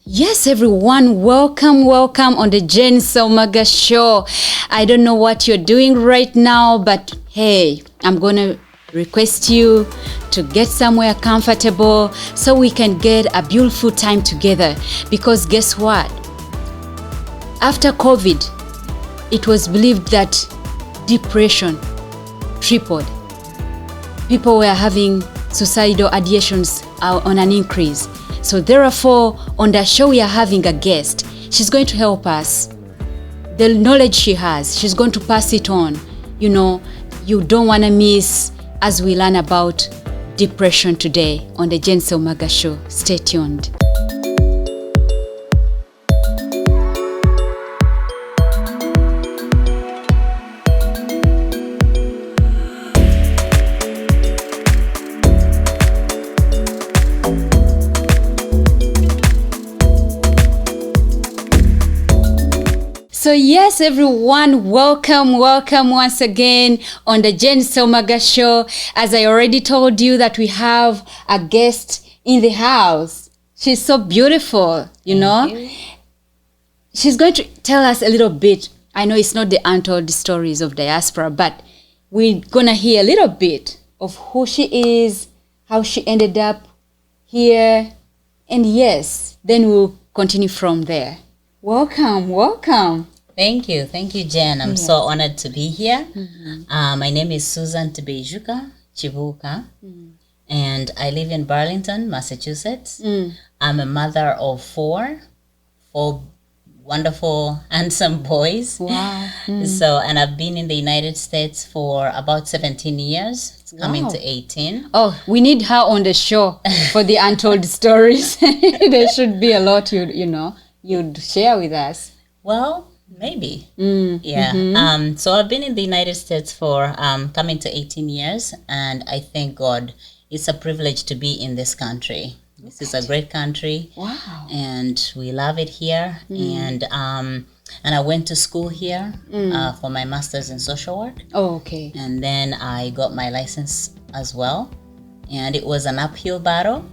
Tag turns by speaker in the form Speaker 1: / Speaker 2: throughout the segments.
Speaker 1: Yes, everyone, welcome on the Jen Selmaga Show. I don't know what you're doing right now, but hey, I'm going to request you to get somewhere comfortable so we can get a beautiful time together. Because guess what? After COVID, it was believed that depression tripled. People were having suicidal ideations on an increase. So therefore, on the show we are having a guest. She's going to help us. The knowledge she has, she's going to pass it on. You know, you don't want to miss as we learn about depression today on the Jen Selmaga Show. Stay tuned. So yes, everyone, welcome once again on the Jen Selmaga Show. As I already told you that we have a guest in the house. She's so beautiful, you know. She's going to tell us a little bit. I know it's not the untold stories of diaspora, but we're going to hear a little bit of who she is, how she ended up here, and yes, then we'll continue from there. Welcome.
Speaker 2: Thank you, Jen. I'm so honored to be here. My name is Susan Tibeijuka Chivuka, and I live in Burlington, Massachusetts. I'm a mother of four wonderful, handsome boys.
Speaker 1: Wow.
Speaker 2: So, and I've been in the United States for about 17 years. It's coming to 18.
Speaker 1: Oh, we need her on the show for the untold stories. There should be a lot you'd share with us.
Speaker 2: Well, maybe. Yeah. So I've been in the United States for coming to 18 years, and I thank God it's a privilege to be in this country. This is a great country.
Speaker 1: Wow.
Speaker 2: And we love it here. And I went to school here for my master's in social work.
Speaker 1: Oh, okay.
Speaker 2: And then I got my license as well. And it was an uphill battle,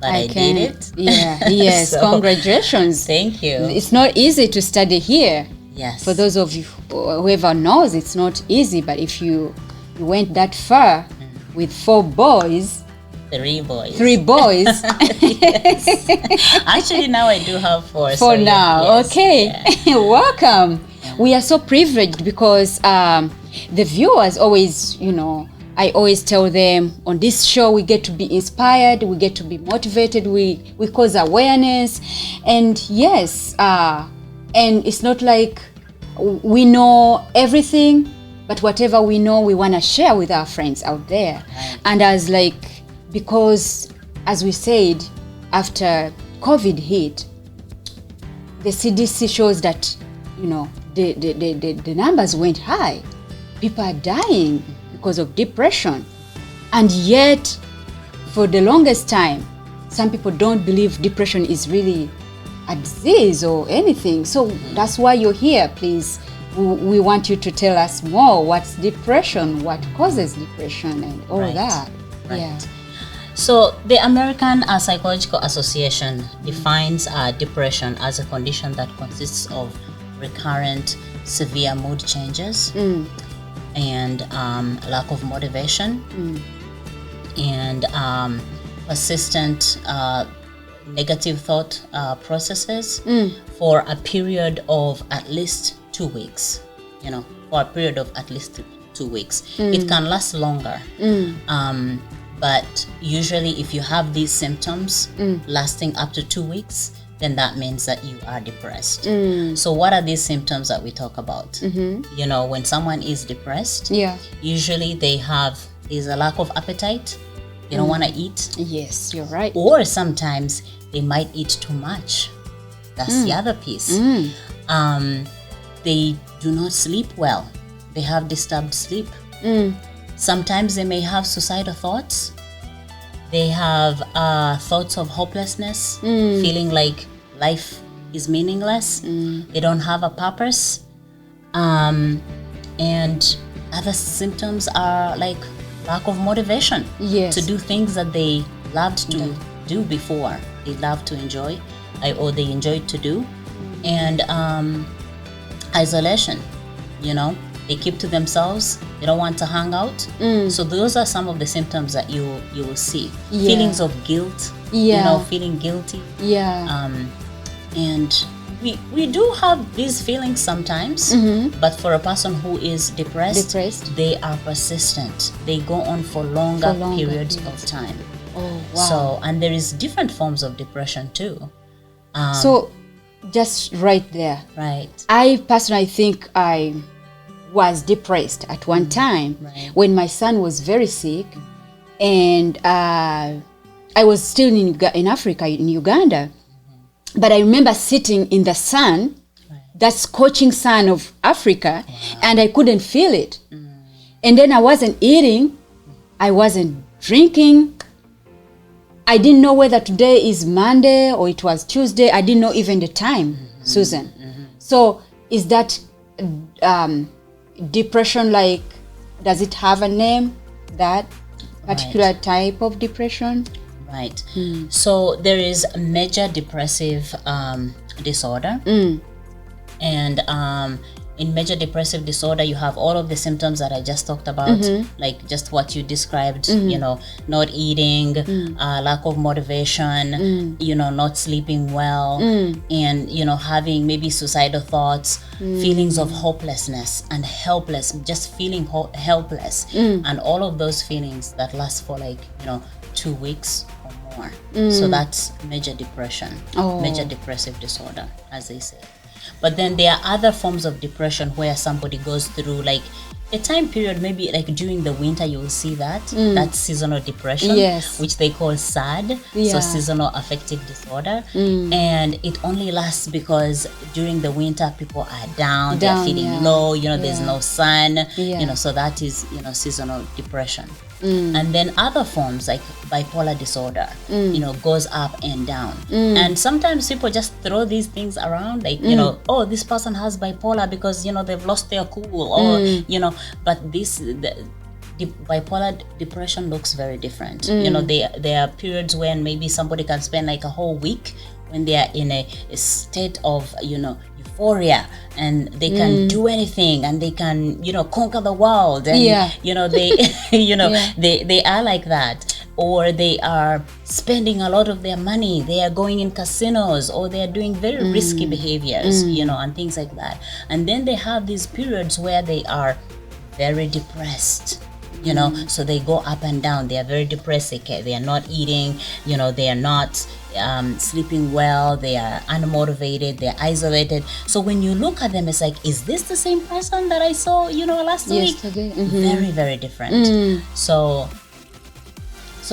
Speaker 2: but I did it.
Speaker 1: Yeah, yes. So, congratulations.
Speaker 2: Thank you.
Speaker 1: It's not easy to study here.
Speaker 2: Yes.
Speaker 1: For those of you whoever knows, it's not easy. But if you went that far with 4 boys.
Speaker 2: 3 boys.
Speaker 1: 3 boys.
Speaker 2: Yes. Actually, now I do have 4.
Speaker 1: For now.
Speaker 2: Yes.
Speaker 1: Okay.
Speaker 2: Yeah.
Speaker 1: Welcome. Yeah. We are so privileged because the viewers always, I always tell them on this show we get to be inspired, we get to be motivated, we cause awareness. And yes, and it's not like we know everything, but whatever we know we want to share with our friends out there.
Speaker 2: Right.
Speaker 1: And because as we said, after COVID hit, the CDC shows that, the numbers went high. People are dying because of depression. And yet, for the longest time, some people don't believe depression is really a disease or anything. So that's why you're here, please. We want you to tell us more. What's depression? What causes depression and all that?
Speaker 2: Right.
Speaker 1: Yeah.
Speaker 2: So the American Psychological Association defines depression as a condition that consists of recurrent severe mood changes and lack of motivation and persistent negative thought processes for a period of at least 2 weeks. For a period of at least 2 weeks. It can last longer. But usually if you have these symptoms lasting up to 2 weeks, then that means that you are depressed. So what are these symptoms that we talk about? When someone is depressed, usually there's a lack of appetite. They don't want to eat.
Speaker 1: Yes, you're right.
Speaker 2: Or sometimes they might eat too much. That's the other piece. They do not sleep well. They have disturbed sleep. Sometimes they may have suicidal thoughts. They have thoughts of hopelessness, feeling like life is meaningless. They don't have a purpose. And other symptoms are like lack of motivation to do things that they loved to do before. They love to enjoy. or they enjoy to do. And isolation, they keep to themselves, they don't want to hang out. So those are some of the symptoms that you will see. Feelings of guilt, feeling guilty. And we do have these feelings sometimes, but for a person who is depressed, they are persistent. They go on for longer periods of time.
Speaker 1: Oh, wow.
Speaker 2: So, and there is different forms of depression too.
Speaker 1: So just right there.
Speaker 2: Right.
Speaker 1: I personally think I was depressed at one time when my son was very sick, and I was still in Africa, in Uganda. But I remember sitting in the sun, that scorching sun of Africa, and I couldn't feel it. And then I wasn't eating, I wasn't drinking. I didn't know whether today is Monday or it was Tuesday. I didn't know even the time, Susan. So is that depression, like, does it have a name, that particular type of depression?
Speaker 2: Right. So there is major depressive disorder. And in major depressive disorder, you have all of the symptoms that I just talked about, like just what you described, not eating, lack of motivation, not sleeping well, and, having maybe suicidal thoughts, feelings of hopelessness and helpless, just feeling helpless. And all of those feelings that last for 2 weeks or more. So that's major depression, major depressive disorder, as they say. But then there are other forms of depression where somebody goes through like a time period, maybe like during the winter, you will see that's seasonal depression, which they call SAD, so seasonal affective disorder. And it only lasts because during the winter people are down, they're feeling low, there's no sun, so that is seasonal depression. And then other forms like bipolar disorder, goes up and down. And sometimes people just throw these things around, like, oh, this person has bipolar because, they've lost their cool, or, but the bipolar depression looks very different. There are periods when maybe somebody can spend like a whole week when they are in a state of, euphoria, and they can do anything, and they can, conquer the world, and they are like that. Or they are spending a lot of their money, they are going in casinos, or they are doing very risky behaviors, and things like that. And then they have these periods where they are very depressed, so they go up and down. They are very depressed, they are not eating, they are not sleeping well, they are unmotivated, they're isolated. So when you look at them, it's like, is this the same person that I saw, last week? Very, very different. So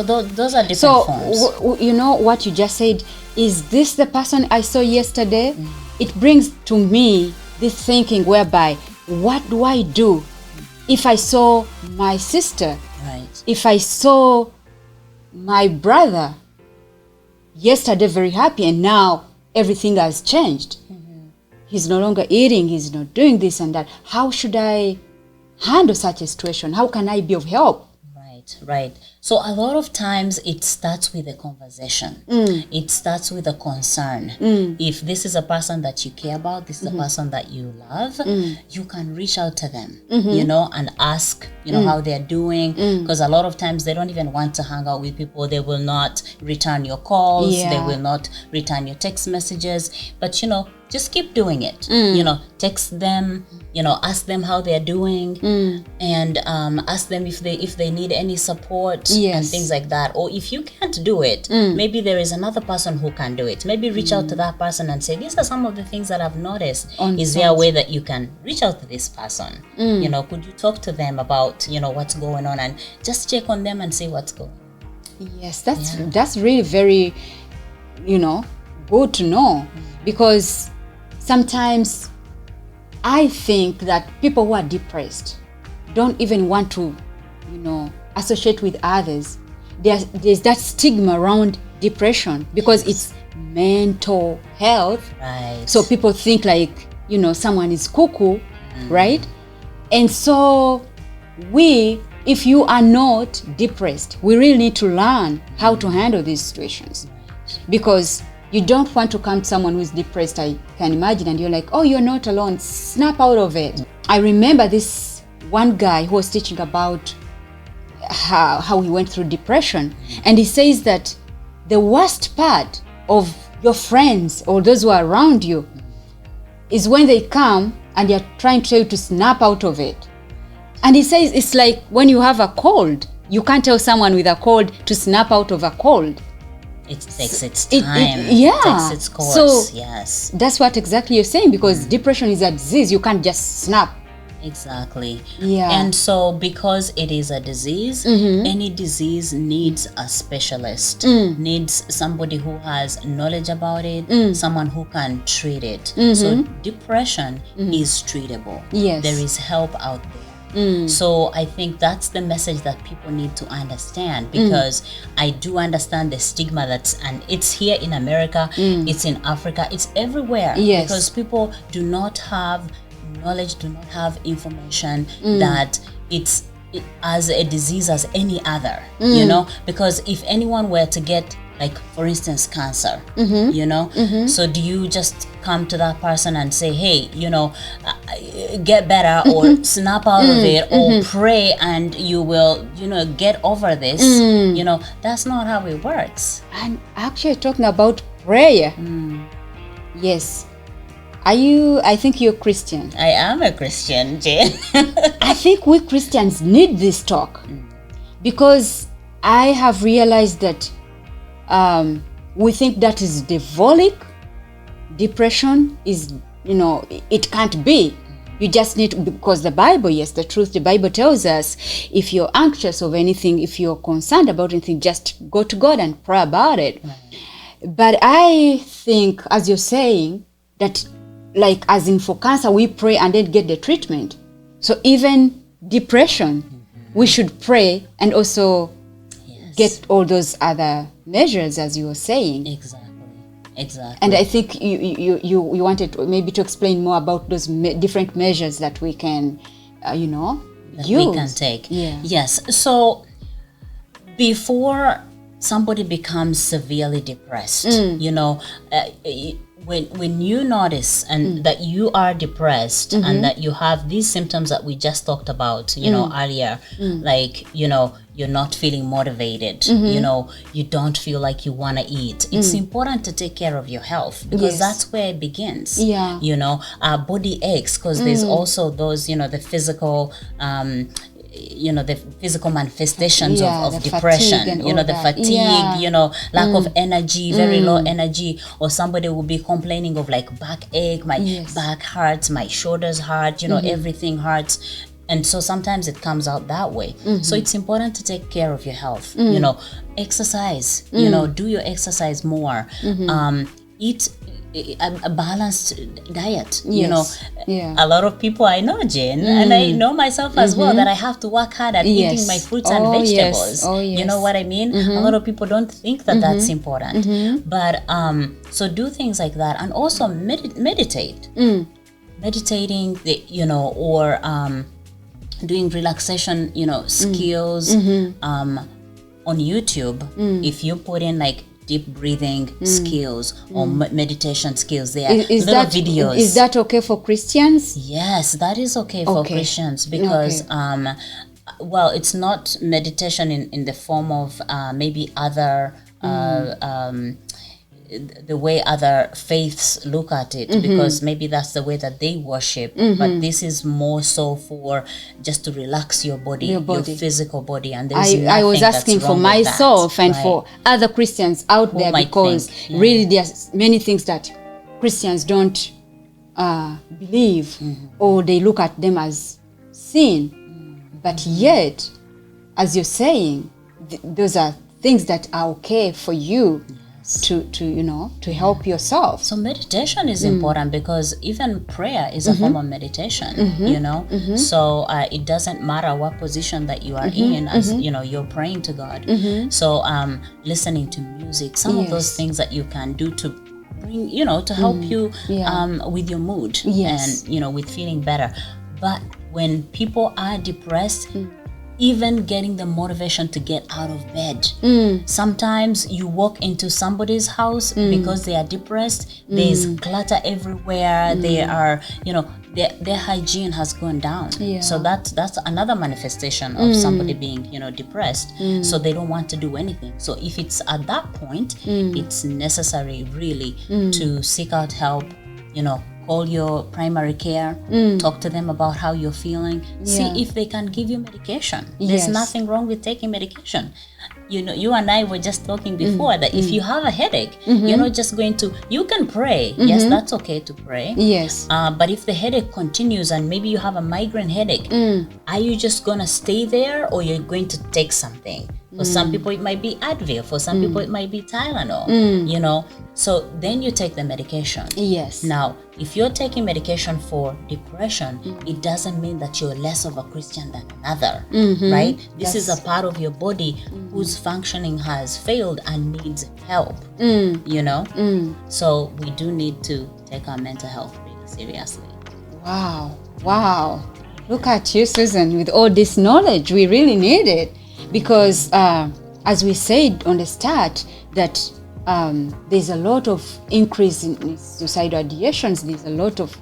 Speaker 2: those are different forms.
Speaker 1: What you just said, is this the person I saw yesterday? It brings to me this thinking whereby, what do I do if I saw my sister, if I saw my brother yesterday very happy, and now everything has changed? He's no longer eating, he's not doing this and that. How should I handle such a situation? How can I be of help?
Speaker 2: Right. So a lot of times it starts with a conversation. It starts with a concern. If this is a person that you care about, this is a person that you love, you can reach out to them, and ask, how they're doing. Because a lot of times they don't even want to hang out with people. They will not return your calls. They will not return your text messages. But, just keep doing it. Text them, ask them how they're doing, and ask them if they need any support, and things like that. Or if you can't do it, maybe there is another person who can do it. Maybe reach out to that person and say, these are some of the things that I've noticed. Is there a way that you can reach out to this person? Could you talk to them about, what's going on, and just check on them and see what's going on?
Speaker 1: Yes, that's really very, good to know, because sometimes I think that people who are depressed don't even want to, associate with others. There's that stigma around depression because it's mental health.
Speaker 2: Right.
Speaker 1: So people think like, someone is cuckoo, right? And so if you are not depressed, we really need to learn how to handle these situations. Because You don't want to come to someone who's depressed, I can imagine, and you're like, oh, you're not alone, snap out of it. I remember this one guy who was teaching about how he went through depression, and he says that the worst part of your friends or those who are around you is when they come and they're trying to tell you to snap out of it. And he says it's like when you have a cold, you can't tell someone with a cold to snap out of a cold.
Speaker 2: It takes its time.
Speaker 1: Yeah.
Speaker 2: It takes its course.
Speaker 1: So
Speaker 2: yes.
Speaker 1: That's what exactly you're saying, because depression is a disease. You can't just snap.
Speaker 2: Exactly.
Speaker 1: Yeah.
Speaker 2: And so because it is a disease, any disease needs a specialist, needs somebody who has knowledge about it, someone who can treat it. So depression is treatable.
Speaker 1: Yes.
Speaker 2: There is help out there. So I think that's the message that people need to understand, because I do understand the stigma and it's here in America, it's in Africa, it's everywhere.
Speaker 1: Yes.
Speaker 2: Because people do not have knowledge, do not have information that it's as a disease as any other, you know, because if anyone were to get, like, for instance, cancer, you know, so do you just come to that person and say, hey, you know, get better, or snap out of it, or pray and you will, you know, get over this? You know, that's not how it works.
Speaker 1: And actually talking about prayer, yes. I think you're Christian.
Speaker 2: I am a Christian, Jane.
Speaker 1: I think we Christians need this talk, because I have realized that we think that is devilic. Depression is, you know, it can't be. You just need, because the Bible, yes, the truth, the Bible tells us, if you're anxious of anything, if you're concerned about anything, just go to God and pray about it. But I think, as you're saying, that, like, as in for cancer, we pray and then get the treatment. So even depression, we should pray and also get all those other measures, as you were saying.
Speaker 2: Exactly.
Speaker 1: And I think you wanted maybe to explain more about those different measures that we can, you know,
Speaker 2: that
Speaker 1: use.
Speaker 2: we can take.
Speaker 1: Yeah.
Speaker 2: Yes. So before somebody becomes severely depressed, you know, when you notice and that you are depressed and that you have these symptoms that we just talked about, you know, earlier, like, you know, you're not feeling motivated, you know, you don't feel like you want to eat. It's important to take care of your health, because that's where it begins.
Speaker 1: Yeah.
Speaker 2: You know, body aches, because there's also those, you know, the physical, you know, the physical manifestations of depression, you know, the fatigue, you know, lack of energy, very low energy, or somebody will be complaining of like backache, my back hurts, my shoulders hurt, you know, everything hurts. And so sometimes it comes out that way. So it's important to take care of your health, you know, exercise, you know, do your exercise more, eat a balanced diet. You know, a lot of people I know, Jane, and I know myself as well, that I have to work hard at eating my fruits and vegetables.
Speaker 1: Yes.
Speaker 2: You know what I mean? A lot of people don't think that that's important. But so do things like that, and also meditate. Meditating, you know, or doing relaxation, you know, skills on YouTube. If you put in like deep breathing skills or meditation skills, there are little videos.
Speaker 1: Is that okay for Christians?
Speaker 2: Yes, that is okay for Christians, because well, it's not meditation in the form of maybe other the way other faiths look at it, because maybe that's the way that they worship, but this is more so for just to relax your body, your physical body. And
Speaker 1: I was asking for myself and for other Christians out there, because really there's many things that Christians don't believe, or they look at them as sin, but yet, as you're saying, those are things that are okay for you to you know, to help yourself.
Speaker 2: So meditation is important, because even prayer is a form of meditation, you know. So it doesn't matter what position that you are in, as you know, you're praying to God. So listening to music, some of those things that you can do to bring, you know, to help you with your mood and, you know, with feeling better. But when people are depressed, even getting the motivation to get out of bed. Sometimes you walk into somebody's house because they are depressed. There's clutter everywhere. They are, their hygiene has gone down.
Speaker 1: Yeah.
Speaker 2: So that's another manifestation of somebody being, depressed. So they don't want to do anything. So if it's at that point, it's necessary really to seek out help, call your primary care, talk to them about how you're feeling, see if they can give you medication. There's nothing wrong with taking medication. You and I were just talking before that if you have a headache, you're not just going to, you can pray. Yes, that's okay to pray.
Speaker 1: Yes.
Speaker 2: But if the headache continues and maybe you have a migraine headache, are you just going to stay there or you're going to take something? For some people, it might be Advil. For some people, it might be Tylenol, So then you take the medication.
Speaker 1: Yes.
Speaker 2: Now, if you're taking medication for depression, it doesn't mean that you're less of a Christian than another, right? This is a part of your body whose functioning has failed and needs help, So we do need to take our mental health really seriously.
Speaker 1: Wow. Look at you, Susan, with all this knowledge. We really need it. Because as we said on the start, that there's a lot of increase in suicidal ideations. There's a lot of,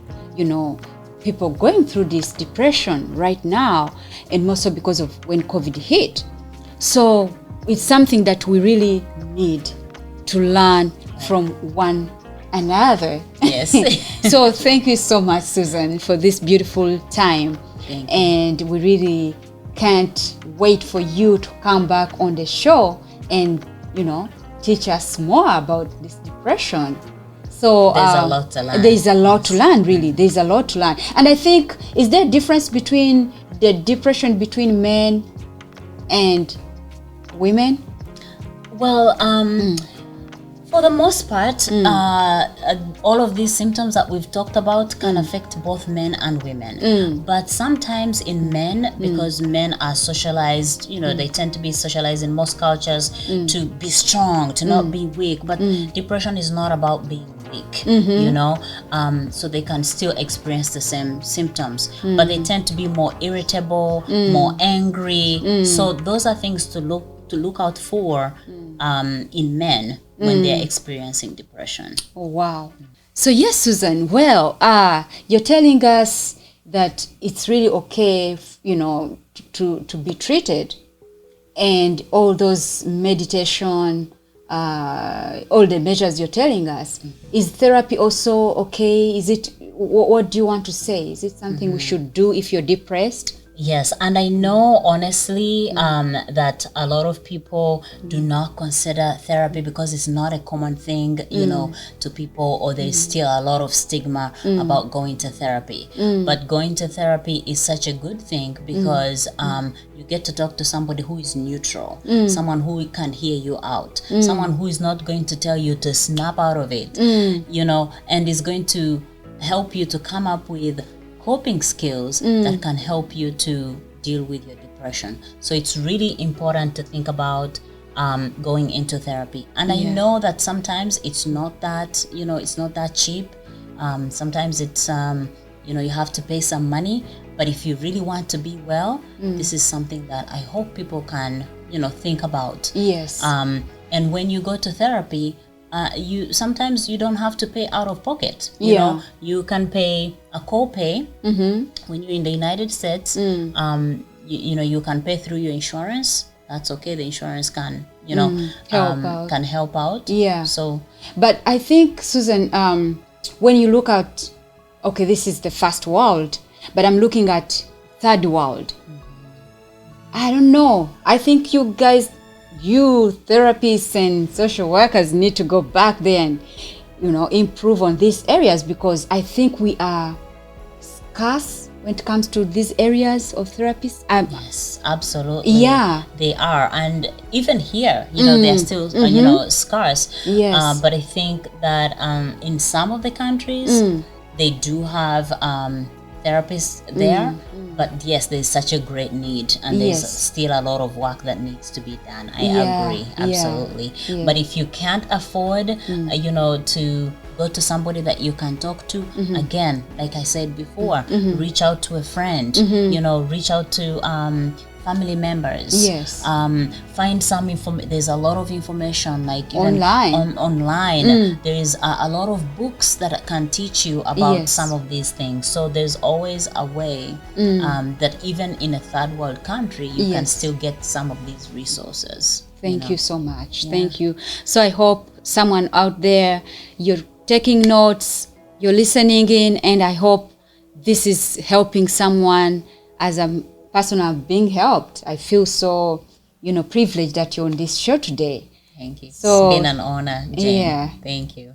Speaker 1: people going through this depression right now, and mostly because of when COVID hit. So it's something that we really need to learn from one another.
Speaker 2: Yes.
Speaker 1: So thank you so much, Susan, for this beautiful time.
Speaker 2: Thank you.
Speaker 1: And we really can't wait for you to come back on the show and, teach us more about this depression. So
Speaker 2: there's a lot to learn.
Speaker 1: There's a lot to learn, really. There's a lot to learn. And I think, is there a difference between the depression between men and women?
Speaker 2: Well, for the most part, all of these symptoms that we've talked about can affect both men and women. But sometimes in men, because men are socialized, they tend to be socialized in most cultures to be strong, to not be weak. But depression is not about being weak, so they can still experience the same symptoms. But they tend to be more irritable, more angry. So those are things to look out for in men when they're experiencing depression.
Speaker 1: Oh, wow. So yes, Susan, well, you're telling us that it's really okay, to be treated, and all those meditation, all the measures you're telling us. Is therapy also okay? Is it, what do you want to say? Is it something we should do if you're depressed?
Speaker 2: Yes, and I know honestly that a lot of people do not consider therapy because it's not a common thing, to people, or there's still a lot of stigma about going to therapy. But going to therapy is such a good thing because you get to talk to somebody who is neutral, someone who can hear you out, someone who is not going to tell you to snap out of it, and is going to help you to come up with coping skills that can help you to deal with your depression. So it's really important to think about going into therapy. And I know that sometimes it's not that, it's not that cheap. Sometimes it's, you have to pay some money. But if you really want to be well, this is something that I hope people can, think about.
Speaker 1: Yes.
Speaker 2: And when you go to therapy, sometimes you don't have to pay out of pocket. You can pay a co-pay when you're in the United States. You can pay through your insurance. That's okay. The insurance can help out.
Speaker 1: Yeah.
Speaker 2: So,
Speaker 1: but I think, Susan, when you look at, okay, this is the first world, but I'm looking at third world. I don't know. I think you guys, you therapists and social workers, need to go back there and, improve on these areas, because I think we are scarce when it comes to these areas of therapists.
Speaker 2: Yes, absolutely.
Speaker 1: Yeah.
Speaker 2: They are. And even here, they're still, scarce.
Speaker 1: Yes.
Speaker 2: But I think that in some of the countries, they do have therapists there. But yes, there's such a great need, and there's still a lot of work that needs to be done. I agree, absolutely.
Speaker 1: Yeah.
Speaker 2: But if you can't afford, to go to somebody that you can talk to, again, like I said before, reach out to a friend, reach out to family members.
Speaker 1: Yes.
Speaker 2: Find some there's a lot of information, like even
Speaker 1: Online.
Speaker 2: online. There is a lot of books that can teach you about
Speaker 1: Yes.
Speaker 2: some of these things. So there's always a way that even in a third world country, you can
Speaker 1: Yes.
Speaker 2: still get some of these resources.
Speaker 1: Thank you so much. Thank you. So I hope someone out there, you're taking notes, you're listening in, and I hope this is helping someone. As a person of being helped, I feel so, privileged that you're on this show today.
Speaker 2: Thank you.
Speaker 1: So-
Speaker 2: It's been an honor, Jane.
Speaker 1: Yeah.
Speaker 2: Thank you.